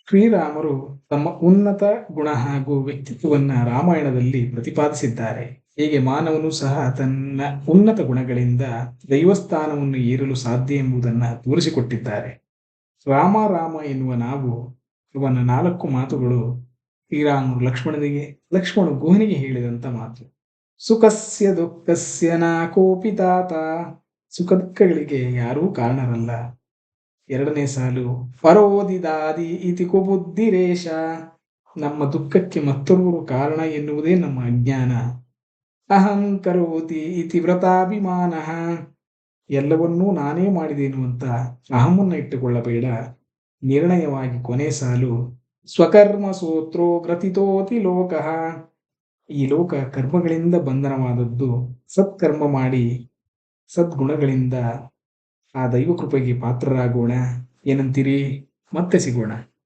ಶ್ರೀರಾಮರು ತಮ್ಮ ಉನ್ನತ ಗುಣ ಹಾಗೂ ವ್ಯಕ್ತಿತ್ವವನ್ನು ರಾಮಾಯಣದಲ್ಲಿ ಪ್ರತಿಪಾದಿಸಿದ್ದಾರೆ. ಹೇಗೆ ಮಾನವನು ಸಹ ತನ್ನ ಉನ್ನತ ಗುಣಗಳಿಂದ ದೈವಸ್ಥಾನವನ್ನು ಏರಲು ಸಾಧ್ಯ ಎಂಬುದನ್ನು ತೋರಿಸಿಕೊಟ್ಟಿದ್ದಾರೆ. ರಾಮ ರಾಮ ಎನ್ನುವ ನಾವು ಅವನ 4 ಮಾತುಗಳು ಶ್ರೀರಾಮನು ಲಕ್ಷ್ಮಣ ಗುಹನಿಗೆ ಹೇಳಿದಂಥ ಮಾತು. ಸುಖಸ್ಯ ದುಃಖಸ್ಯ ನ ಕೋಪಿ ತಾತ. ಸುಖ ದುಃಖಗಳಿಗೆ ಯಾರೂ ಕಾರಣರಲ್ಲ. 2ನೇ ಸಾಲು, ಪರೋದಿದಾದಿ ಇತಿ ಕುಬುದ್ಧಿರೇಶ. ನಮ್ಮ ದುಃಖಕ್ಕೆ ಮತ್ತೊಬ್ಬರು ಕಾರಣ ಎನ್ನುವುದೇ ನಮ್ಮ ಅಜ್ಞಾನ. ಅಹಂ ಕರೋತಿ ಇತಿ ವ್ರತಾಭಿಮಾನ. ಎಲ್ಲವನ್ನೂ ನಾನೇ ಮಾಡಿದೆ ಎನ್ನುವಂತ ಅಹಮನ್ನು ಇಟ್ಟುಕೊಳ್ಳಬೇಡ. ನಿರ್ಣಯವಾಗಿ ಕೊನೆ ಸಾಲು, ಸ್ವಕರ್ಮ ಸೂತ್ರೋ ಗ್ರಥಿತೋತಿ ಲೋಕಃ. ಈ ಲೋಕ ಕರ್ಮಗಳಿಂದ ಬಂಧನವಾದದ್ದು. ಸತ್ಕರ್ಮ ಮಾಡಿ ಸದ್ಗುಣಗಳಿಂದ ಆ ದೈವ ಕೃಪೆಗೆ ಪಾತ್ರರಾಗೋಣ. ಏನಂತೀರಿ? ಮತ್ತೆ ಸಿಗೋಣ.